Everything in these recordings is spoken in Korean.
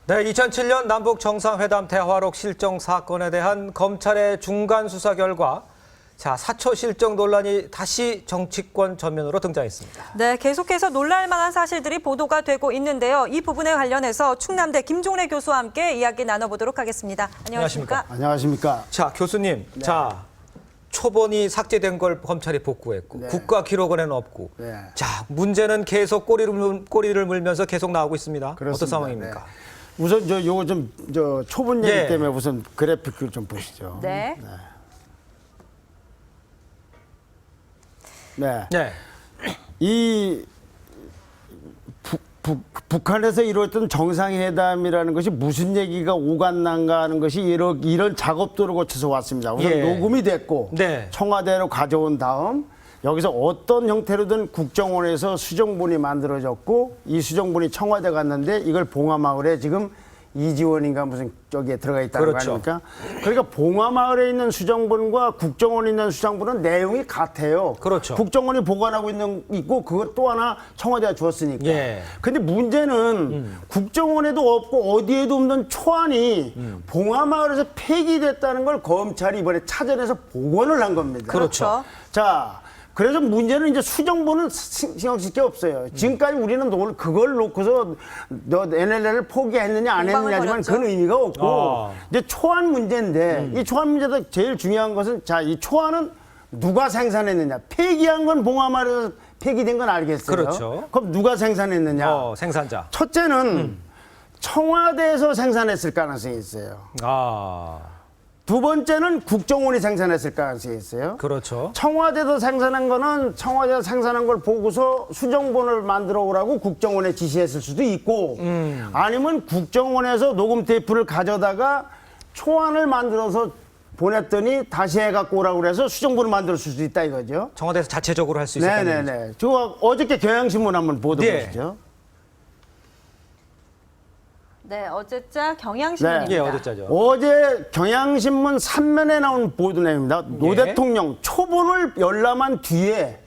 네, 2007년 남북 정상회담 대화록 실종 사건에 대한 검찰의 중간 수사 결과 사초 실종 논란이 다시 정치권 전면으로 등장했습니다. 네, 계속해서 놀랄 만한 사실들이 보도가 되고 있는데요. 이 부분에 관련해서 충남대 김종래 교수와 함께 이야기 나눠보도록 하겠습니다. 안녕하십니까? 안녕하십니까? 자, 교수님. 네. 초본이 삭제된 걸 검찰이 복구했고 네. 국가기록원에는 없고 네. 문제는 계속 꼬리를 물면서 계속 나오고 있습니다. 그렇습니다. 어떤 상황입니까? 네. 우선 요거 좀 초본 얘기 예. 때문에 우선 그래픽을 좀 보시죠. 네. 네. 네. 이 북한에서 이루어졌던 정상회담이라는 것이 무슨 얘기가 오갔는가 하는 것이 이런 작업들을 거쳐서 왔습니다. 우선 예. 녹음이 됐고 네. 청와대로 가져온 다음 여기서 어떤 형태로든 국정원에서 수정본이 만들어졌고 이 수정본이 청와대 갔는데 이걸 봉화마을에 지금 이지원인가 무슨 저기에 들어가 있다는 그렇죠. 거 아닙니까? 그러니까 봉화마을에 있는 수정본과 국정원에 있는 수정본은 내용이 같아요. 그렇죠. 국정원이 보관하고 있고 그것 또 하나 청와대가 줬으니까. 예. 근데 문제는 국정원에도 없고 어디에도 없는 초안이 봉화마을에서 폐기됐다는 걸 검찰이 이번에 찾아내서 복원을 한 겁니다. 그렇죠. 자, 그래서 문제는 이제 수정본은 신경 쓸 게 없어요. 지금까지 우리는 그걸 놓고서 너 NLL을 포기했느냐 안 했느냐지만 그건 의미가 없고 이제 초안 문제인데 이 초안 문제도 제일 중요한 것은 이 초안은 누가 생산했느냐. 폐기한 건 봉화마을에서 폐기된 건 알겠어요. 그렇죠. 그럼 누가 생산했느냐. 생산자. 첫째는 청와대에서 생산했을 가능성이 있어요. 두 번째는 국정원이 생산했을 가능성이 있어요. 그렇죠. 청와대도 생산한 거는 청와대가 생산한 걸 보고서 수정본을 만들어 오라고 국정원에 지시했을 수도 있고 아니면 국정원에서 녹음 테이프를 가져다가 초안을 만들어서 보냈더니 다시 해갖고 오라고 그래서 수정본을 만들었을 수도 있다 이거죠. 청와대에서 자체적으로 할 수 있었다는 얘기죠. 네네네. 저 어저께 경향신문 한번 보도 보시죠. 네, 어제자 경향신문입니다. 예, 어제자죠. 어제 경향신문 3면에 나온 보도 내용입니다. 노 예. 대통령 초본을 열람한 뒤에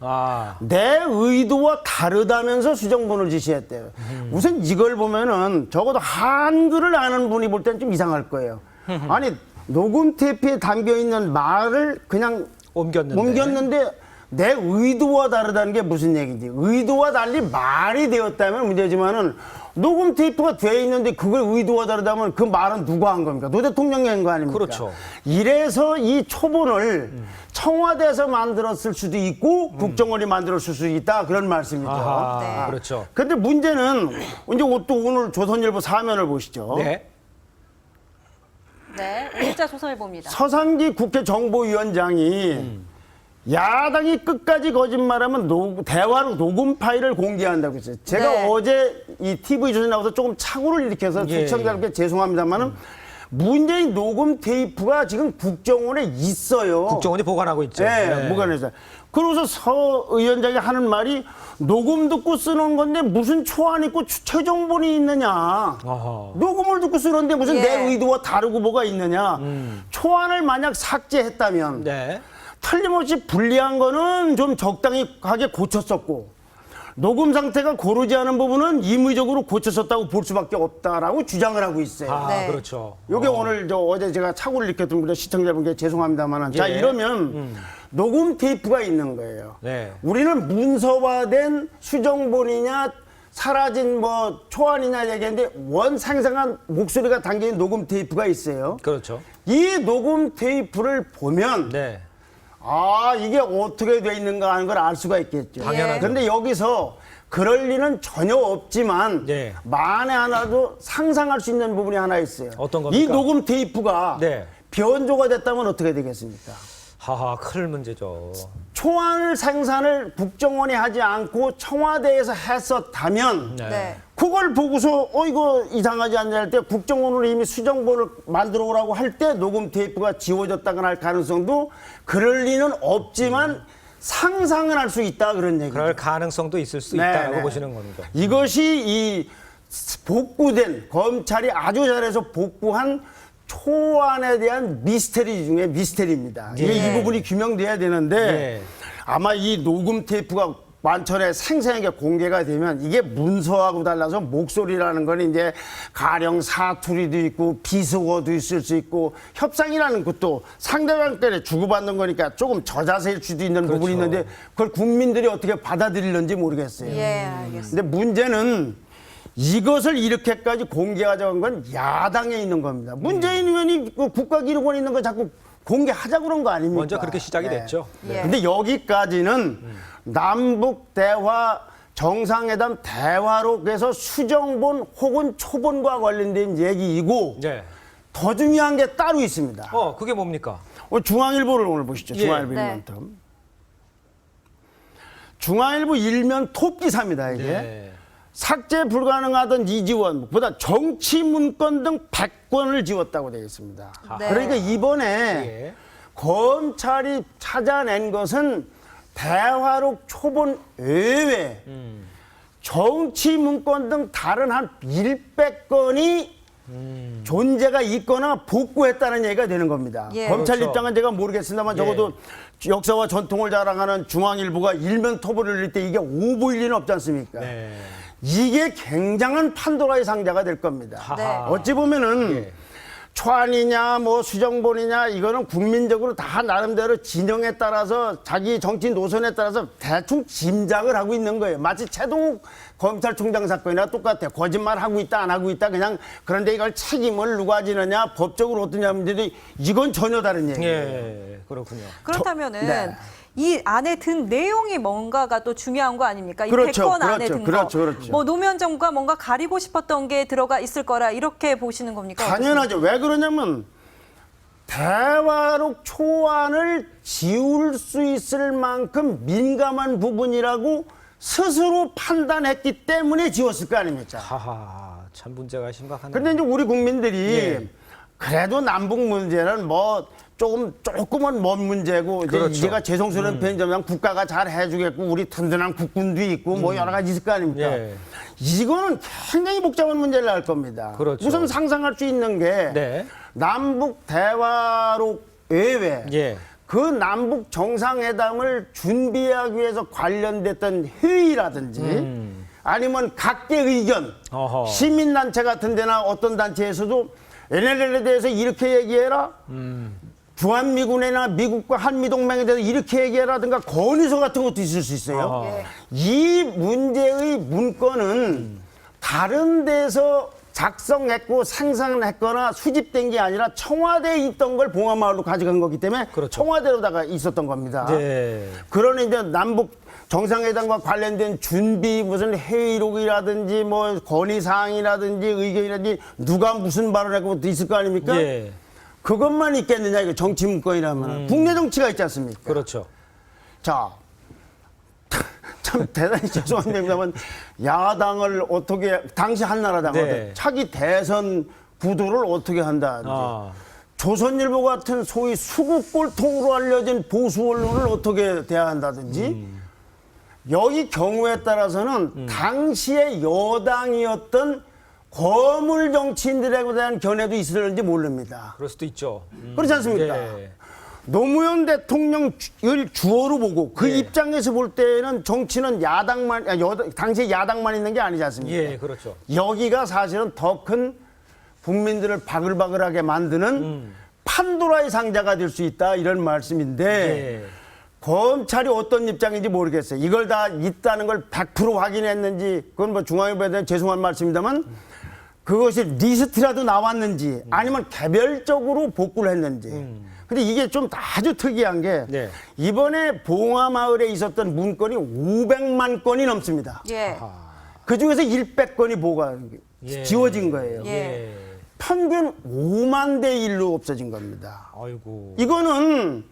내 의도와 다르다면서 수정본을 지시했대요. 우선 이걸 보면은 적어도 한글을 아는 분이 볼 때는 좀 이상할 거예요. 아니 녹음 테이프에 담겨 있는 말을 그냥 옮겼는데 내 의도와 다르다는 게 무슨 얘기인지. 의도와 달리 말이 되었다면 문제지만은 녹음 테이프가 돼 있는데 그걸 의도와 다르다면 그 말은 누가 한 겁니까? 노 대통령이 한 거 아닙니까? 그렇죠. 이래서 이 초본을 청와대에서 만들었을 수도 있고 국정원이 만들었을 수도 있다 그런 말씀이죠. 네. 그렇죠. 근데 문제는 이제 또 오늘 조선일보 4면을 보시죠. 네. 네, 오늘자 조선일보입니다. 서상기 국회 정보위원장이 야당이 끝까지 거짓말하면 대화로 녹음 파일을 공개한다고 했어요. 제가 네. 어제 이 TV조선에 나와서 조금 착오를 일으켜서 시청자분께 죄송합니다만은 문재인 녹음 테이프가 지금 국정원에 있어요. 국정원이 보관하고 있죠. 네, 보관해서. 그러고서 서 의원장이 하는 말이 녹음 듣고 쓰는 건데 무슨 초안 있고 최종본이 있느냐. 녹음을 듣고 쓰는데 무슨 예. 내 의도와 다르고 뭐가 있느냐. 초안을 만약 삭제했다면 틀림없이 불리한 거는 좀 적당히 하게 고쳤었고 녹음 상태가 고르지 않은 부분은 임의적으로 고쳤었다고 볼 수밖에 없다라고 주장을 하고 있어요. 네. 그렇죠. 이게 오늘 어제 제가 착오를 일으켰던 분들 시청자분께 죄송합니다만 자 예. 이러면 녹음 테이프가 있는 거예요. 네. 우리는 문서화된 수정본이냐 사라진 초안이냐 얘기했는데 원생생한 목소리가 담긴 녹음 테이프가 있어요. 그렇죠. 이 녹음 테이프를 보면 이게 어떻게 돼 있는가 하는 걸 알 수가 있겠죠. 당연하죠. 그런데 여기서 그럴 리는 전혀 없지만 만에 하나도 상상할 수 있는 부분이 하나 있어요. 어떤 겁니까? 이 녹음 테이프가 변조가 됐다면 어떻게 되겠습니까? 큰 문제죠. 초안 생산을 국정원이 하지 않고 청와대에서 했었다면 그걸 보고서 이거 이상하지 않냐 할 때 국정원으로 이미 수정본을 만들어 오라고 할 때 녹음 테이프가 지워졌다거나 할 가능성도 그럴 리는 없지만 상상은 할 수 있다 그런 얘기죠. 그럴 가능성도 있을 수 있다고 보시는 겁니다. 이것이 이 복구된 검찰이 아주 잘해서 복구한 초안에 대한 미스테리 중에 미스테리입니다. 이 부분이 규명돼야 되는데 아마 이 녹음 테이프가 만천에 생생하게 공개가 되면 이게 문서하고 달라서 목소리라는 건 이제 가령 사투리도 있고 비속어도 있을 수 있고 협상이라는 것도 상대방끼리 주고받는 거니까 조금 저자세일 수도 있는 그렇죠. 부분이 있는데 그걸 국민들이 어떻게 받아들일는지 모르겠어요. 예, 알겠습니다. 근데 문제는 이것을 이렇게까지 공개하자고 한 건 야당에 있는 겁니다. 문재인 의원이 그 국가기록원에 있는 거 자꾸 공개하자 그런 거 아닙니까? 먼저 그렇게 시작이 됐죠. 예. 근데 여기까지는 남북 대화 정상회담 대화록에서 수정본 혹은 초본과 관련된 얘기이고 네. 더 중요한 게 따로 있습니다. 그게 뭡니까? 중앙일보를 오늘 보시죠. 예. 중앙일보 네. 일면텀. 중앙일보 일면 톱 기사입니다. 이게. 네. 삭제 불가능하던 이지원보다 정치 문건 등 100건을 지웠다고 되어 있습니다. 네. 그러니까 이번에 예. 검찰이 찾아낸 것은 대화록 초본 외에 정치 문건 등 다른 한 100건이 존재가 있거나 복구했다는 얘기가 되는 겁니다. 예. 검찰 그렇죠. 입장은 제가 모르겠습니다만 예. 적어도 역사와 전통을 자랑하는 중앙일보가 일면 토벌을 흘릴 때 이게 오보일 리는 없지 않습니까? 네. 이게 굉장한 판도라의 상자가 될 겁니다. 네. 어찌 보면은 예. 초안이냐 뭐 수정본이냐 이거는 국민적으로 다 나름대로 진영에 따라서 자기 정치 노선에 따라서 대충 짐작을 하고 있는 거예요. 마치 최동욱 검찰총장 사건이나 똑같아요. 거짓말하고 있다 안 하고 있다 그냥 그런데 이걸 책임을 누가 지느냐 법적으로 어떠냐 문제도 이건 전혀 다른 얘기예요. 예, 그렇군요. 그렇다면은 네. 이 안에 든 내용이 뭔가가 또 중요한 거 아닙니까? 이 그렇죠, 100건 안에 그렇죠, 든 그렇죠, 거. 그렇죠. 뭐 노무현 정부가 뭔가 가리고 싶었던 게 들어가 있을 거라 이렇게 보시는 겁니까? 당연하죠. 왜 그러냐면 대화록 초안을 지울 수 있을 만큼 민감한 부분이라고 스스로 판단했기 때문에 지웠을 거 아닙니까? 하하, 참 문제가 심각하네요. 그런데 이제 우리 국민들이 예. 그래도 남북 문제는 뭐 조금은 먼 문제고 이제 그렇죠. 제가 죄송스러운 편의점장 국가가 잘 해주겠고 우리 든든한 국군도 있고 뭐 여러 가지 있을 거 아닙니까? 예. 이거는 굉장히 복잡한 문제를 할 겁니다. 그렇죠. 우선 상상할 수 있는 게 네. 남북 대화록 외에 예. 그 남북 정상회담을 준비하기 위해서 관련됐던 회의라든지 아니면 각계 의견, 어허. 시민단체 같은 데나 어떤 단체에서도 NLL에 대해서 이렇게 얘기해라. 주한미군이나 미국과 한미동맹에 대해서 이렇게 얘기해라든가 건의서 같은 것도 있을 수 있어요. 어허. 이 문제의 문건은 다른 데서 작성했고 생산했거나 수집된 게 아니라 청와대에 있던 걸 봉화마을로 가져간 거기 때문에 그렇죠. 청와대로다가 있었던 겁니다. 네. 그러니 이제 남북 정상회담과 관련된 준비 무슨 회의록이라든지 뭐 건의사항이라든지 의견이라든지 누가 무슨 발언했고 것도 있을 거 아닙니까? 예. 그것만 있겠느냐 이거 정치 문건이라면 국내 정치가 있지 않습니까? 그렇죠. 자, 참 대단히 죄송합니다만 야당을 어떻게 당시 한나라당을 네. 차기 대선 구도를 어떻게 한다든지 아. 조선일보 같은 소위 수국골통으로 알려진 보수 언론을 어떻게 대한다든지 여기 경우에 따라서는 당시의 여당이었던 거물 정치인들에 대한 견해도 있을지 모릅니다. 그럴 수도 있죠. 그렇지 않습니까? 예. 노무현 대통령을 주어로 보고 그 예. 입장에서 볼 때는 정치는 야당만, 당시에 야당만 있는 게 아니지 않습니까? 예, 그렇죠. 여기가 사실은 더 큰 국민들을 바글바글하게 만드는 판도라의 상자가 될 수 있다 이런 말씀인데 예. 검찰이 어떤 입장인지 모르겠어요. 이걸 다 있다는 걸 100% 확인했는지 그건 뭐 중앙일보에 대한 죄송한 말씀입니다만 그것이 리스트라도 나왔는지 아니면 개별적으로 복구를 했는지. 근데 이게 좀 아주 특이한 게 네. 이번에 봉화마을에 있었던 문건이 500만 건이 넘습니다. 예. 그중에서 100건이 예. 지워진 거예요. 예. 평균 5만 대 1로 없어진 겁니다. 아이고. 이거는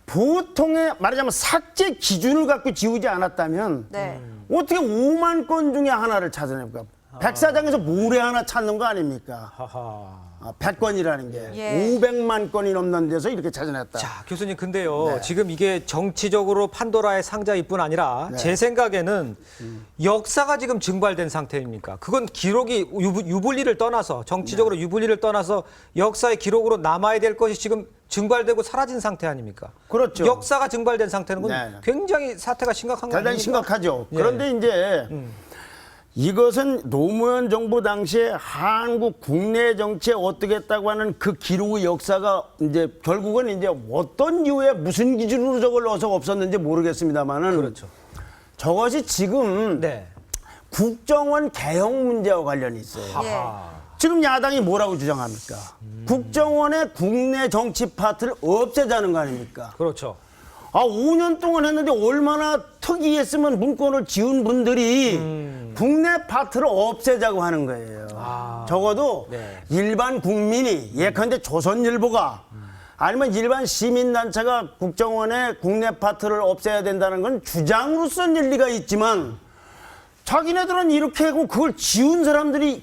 보통의 말하자면 삭제 기준을 갖고 지우지 않았다면 네. 어떻게 5만 건 중에 하나를 찾아냅니까? 백사장에서 모래 하나 찾는 거 아닙니까? 하하. 100건이라는 게 예. 500만 건이 넘는 데서 이렇게 찾아냈다. 자, 교수님, 근데요. 네. 지금 이게 정치적으로 판도라의 상자일 뿐 아니라 제 생각에는 역사가 지금 증발된 상태입니까? 그건 기록이 유불리를 떠나서 정치적으로 유불리를 떠나서 역사의 기록으로 남아야 될 것이 지금 증발되고 사라진 상태 아닙니까? 그렇죠. 역사가 증발된 상태는 건 네. 굉장히 사태가 심각한 거 아닙니까? 대단히 심각하죠. 예. 그런데 이제 이것은 노무현 정부 당시에 한국 국내 정치에 어떻게 했다고 하는 그 기록의 역사가 이제 결국은 이제 어떤 이유에 무슨 기준으로 저걸 넣어서 없었는지 모르겠습니다만은 그렇죠. 저것이 지금 네. 국정원 개혁 문제와 관련이 있어요. 하하. 지금 야당이 뭐라고 주장합니까? 국정원의 국내 정치 파트를 없애자는 거 아닙니까? 그렇죠. 5년 동안 했는데 얼마나 특이했으면 문건을 지은 분들이 국내 파트를 없애자고 하는 거예요. 적어도 네. 일반 국민이 예컨대 조선일보가 아니면 일반 시민단체가 국정원의 국내 파트를 없애야 된다는 건 주장으로서는 일리가 있지만 자기네들은 이렇게 하고 그걸 지운 사람들이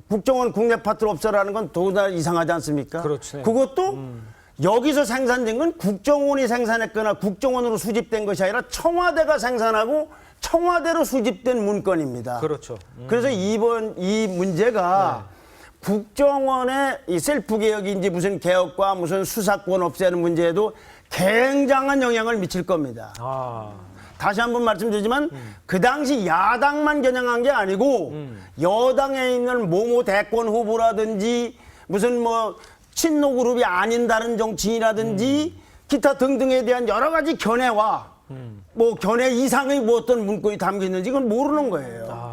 국정원 국내 파트를 없애라는 건 더구나 이상하지 않습니까? 그렇죠. 그것도 여기서 생산된 건 국정원이 생산했거나 국정원으로 수집된 것이 아니라 청와대가 생산하고 청와대로 수집된 문건입니다. 그렇죠. 그래서 이번 이 문제가 국정원의 이 셀프 개혁인지 무슨 개혁과 무슨 수사권 없애는 문제에도 굉장한 영향을 미칠 겁니다. 다시 한번 말씀드리지만 그 당시 야당만 겨냥한 게 아니고 여당에 있는 모모 대권 후보라든지 무슨 뭐 친노 그룹이 아닌 다른 정치인이라든지 기타 등등에 대한 여러 가지 견해와 뭐 견해 이상의 뭐 어떤 문건이 담겨 있는지 이건 모르는 거예요.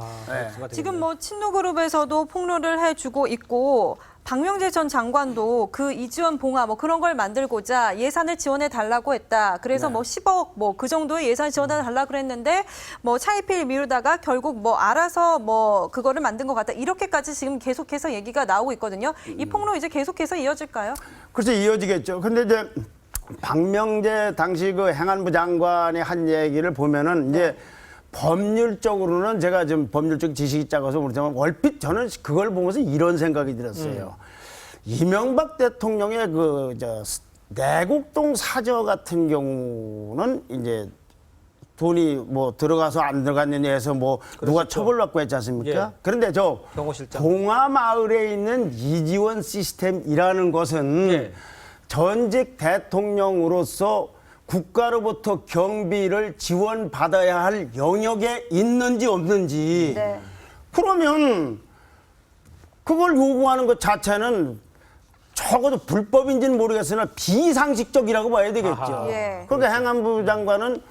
지금 뭐 친노 그룹에서도 폭로를 해주고 있고 박명재 전 장관도 그 이지원 봉화 뭐 그런 걸 만들고자 예산을 지원해 달라고 했다. 그래서 뭐 10억 뭐 그 정도의 예산 지원해 달라고 그랬는데 뭐 차일피일 미루다가 결국 뭐 알아서 뭐 그거를 만든 것 같다. 이렇게까지 지금 계속해서 얘기가 나오고 있거든요. 이 폭로 이제 계속해서 이어질까요? 글쎄 이어지겠죠. 근데 이제 박명재 당시 그 행안부 장관이 한 얘기를 보면은 이제 법률적으로는 제가 좀 법률적 지식이 작아서 모르지만 얼핏 저는 그걸 보면서 이런 생각이 들었어요. 이명박 대통령의 그 내곡동 사저 같은 경우는 이제 돈이 뭐 들어가서 안 들어갔느냐에서 뭐 누가 처벌받고 했지 않습니까? 예. 그런데 저 경호실장. 봉화마을에 있는 이지원 시스템이라는 것은 예. 전직 대통령으로서 국가로부터 경비를 지원받아야 할 영역에 있는지 없는지 네. 그러면 그걸 요구하는 것 자체는 적어도 불법인지는 모르겠으나 비상식적이라고 봐야 되겠죠. 예. 그러니까 행안부 장관은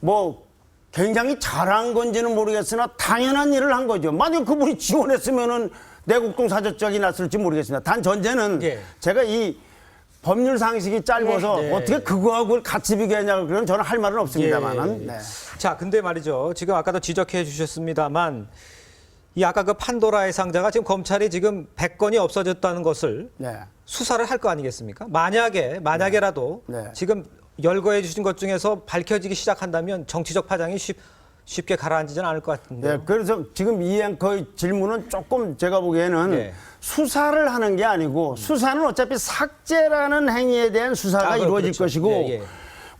뭐 굉장히 잘한 건지는 모르겠으나 당연한 일을 한 거죠. 만약 그분이 지원했으면은 내곡동 사저적이 났을지 모르겠습니다. 단 전제는 예. 제가 이 법률 상식이 짧아서 네. 어떻게 그거하고 그걸 같이 비교하냐고 그러면 저는 할 말은 없습니다만은. 예. 네. 자, 근데 말이죠. 지금 아까도 지적해 주셨습니다만 이 아까 그 판도라의 상자가 지금 검찰이 지금 100건이 없어졌다는 것을 네. 수사를 할 거 아니겠습니까? 만약에라도 네. 지금 열거해 주신 것 중에서 밝혀지기 시작한다면 정치적 파장이 쉽게 가라앉지는 않을 것 같은데. 네, 그래서 지금 이 앵커의 질문은 조금 제가 보기에는 네. 수사를 하는 게 아니고 수사는 어차피 삭제라는 행위에 대한 수사가 이루어질 그렇죠. 것이고 예, 예.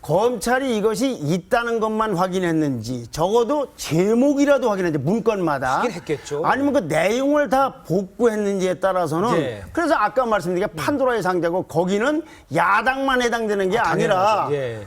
검찰이 이것이 있다는 것만 확인했는지 적어도 제목이라도 확인했는지 문건마다 확인했겠죠. 아니면 그 내용을 다 복구했는지에 따라서는 예. 그래서 아까 말씀드린 게 판도라의 상자고 거기는 야당만 해당되는 게 아니라 예.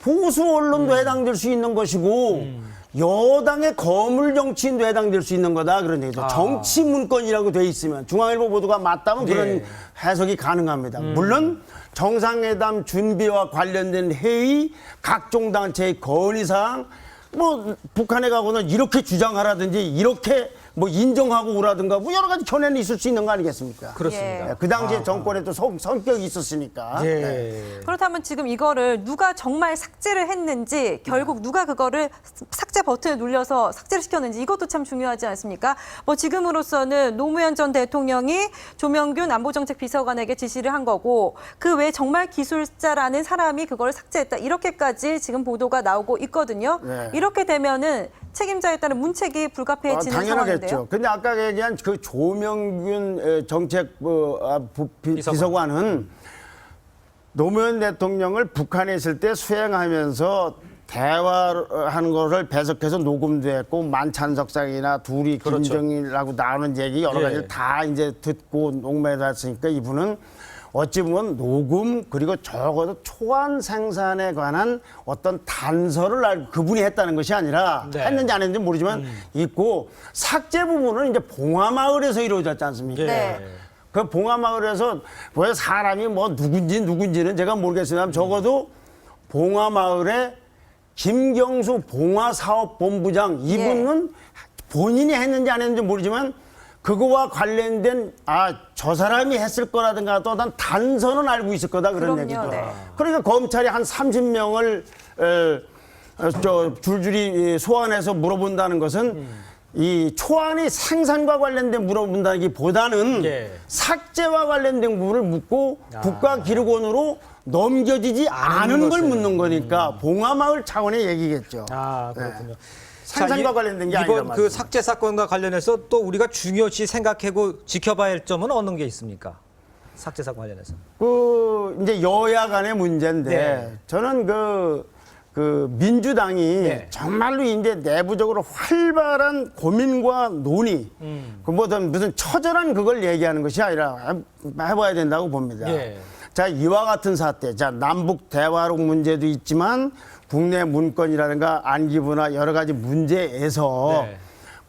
보수 언론도 해당될 수 있는 것이고 여당의 거물 정치인도 해당될 수 있는 거다 그런 얘기죠. 정치 문건이라고 돼 있으면 중앙일보 보도가 맞다면 그런 네. 해석이 가능합니다. 물론 정상회담 준비와 관련된 회의, 각종 단체의 건의사항, 뭐 북한에 가고는 이렇게 주장하라든지 이렇게 뭐 인정하고 오라든가 뭐 여러 가지 견해는 있을 수 있는 거 아니겠습니까? 그렇습니다. 그 당시에 정권에 또 성격이 있었으니까. 예. 네. 그렇다면 지금 이거를 누가 정말 삭제를 했는지 결국 누가 그거를 삭제 버튼을 눌려서 삭제를 시켰는지 이것도 참 중요하지 않습니까? 뭐 지금으로서는 노무현 전 대통령이 조명균 안보정책 비서관에게 지시를 한 거고 그 외에 정말 기술자라는 사람이 그걸 삭제했다 이렇게까지 지금 보도가 나오고 있거든요. 네. 이렇게 되면은 책임자에 따른 문책이 불가피해지는 상황인데요. 당연하겠죠. 근데 아까 얘기한 그 조명균 정책 비서관은 노무현 대통령을 북한에 있을 때 수행하면서 대화하는 것을 배석해서 녹음도 했고 만찬석상이나 둘이 그렇죠. 김정일하고 나오는 얘기 여러 예. 가지를 다 이제 듣고 녹음해놨으니까 이분은 어찌 보면 녹음 그리고 적어도 초안 생산에 관한 어떤 단서를 알고 그분이 했다는 것이 아니라 네. 했는지 안 했는지 모르지만 있고 삭제 부분은 이제 봉화마을에서 이루어졌지 않습니까? 예. 네. 그 봉화마을에서 왜 사람이 뭐 누군지는 제가 모르겠으나 적어도 봉화마을에 김경수 봉화사업본부장 이분은 본인이 했는지 안 했는지 모르지만 그거와 관련된 저 사람이 했을 거라든가 또 어떤 단서는 알고 있을 거다 그런 그럼요, 얘기죠. 네. 그러니까 검찰이 한 30명을 줄줄이 소환해서 물어본다는 것은 이 초안의 생산과 관련된 물어본다기보다는 예. 삭제와 관련된 부분을 묻고 국가기록원으로 넘겨지지 않은 걸 것을. 묻는 거니까 봉화마을 차원의 얘기겠죠. 그렇군요. 생산과 관련된 게 아니라 이번 그 말이죠. 삭제 사건과 관련해서 또 우리가 중요시 생각하고 지켜봐야 할 점은 어느 게 있습니까? 삭제 사건 관련해서. 그 이제 여야 간의 문제인데 네. 저는 그 민주당이 네. 정말로 이제 내부적으로 활발한 고민과 논의, 그 무슨 처절한 그걸 얘기하는 것이 아니라 해봐야 된다고 봅니다. 예. 자, 이와 같은 사태, 자, 남북 대화록 문제도 있지만 국내 문건이라든가 안기부나 여러 가지 문제에서 네.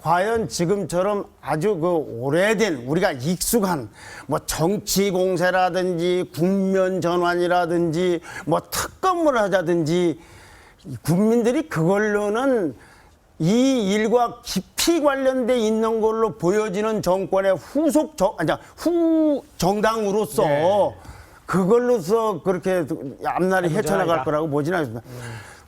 과연 지금처럼 아주 그 오래된 우리가 익숙한 뭐 정치 공세라든지 국면 전환이라든지 뭐 특검을 하자든지 국민들이 그걸로는 이 일과 깊이 관련돼 있는 걸로 보여지는 정권의 후 정당으로서 네. 그걸로서 그렇게 앞날이 헤쳐나갈 아니다. 거라고 보지는 않습니다.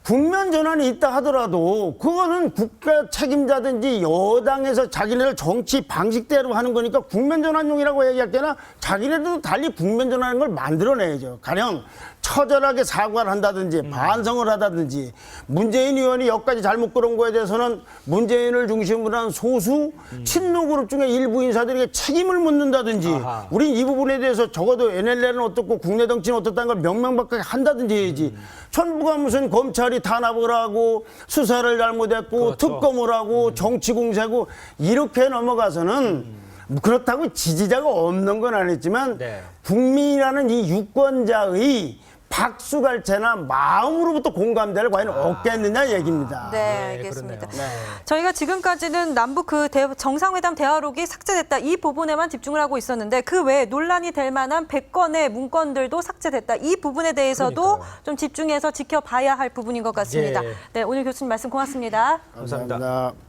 국면 전환이 있다 하더라도 그거는 국가 책임자든지 여당에서 자기네들 정치 방식대로 하는 거니까 국면 전환용이라고 얘기할 때나 자기네들도 달리 국면 전환하는 걸 만들어내야죠. 가령 처절하게 사과를 한다든지 반성을 하다든지 문재인 의원이 여기까지 잘못 그런 거에 대해서는 문재인을 중심으로 한 소수 친노 그룹 중에 일부 인사들에게 책임을 묻는다든지 아하. 우린 이 부분에 대해서 적어도 NLL은 어떻고 국내 정치는 어떻다는 걸 명명백백하게 한다든지 해야지. 전부가 무슨 검찰이 탄압을 하고 수사를 잘못했고 그렇죠. 특검을 하고 정치 공세고 이렇게 넘어가서는 그렇다고 지지자가 없는 건 아니지만 네. 국민이라는 이 유권자의 박수갈채나 마음으로부터 공감대를 과연 얻겠느냐 얘기입니다. 네, 네, 알겠습니다. 그러네요. 저희가 지금까지는 남북 정상회담 대화록이 삭제됐다 이 부분에만 집중을 하고 있었는데 그 외에 논란이 될 만한 100건의 문건들도 삭제됐다 이 부분에 대해서도 그러니까요. 좀 집중해서 지켜봐야 할 부분인 것 같습니다. 예. 네, 오늘 교수님 말씀 고맙습니다. 감사합니다. 감사합니다.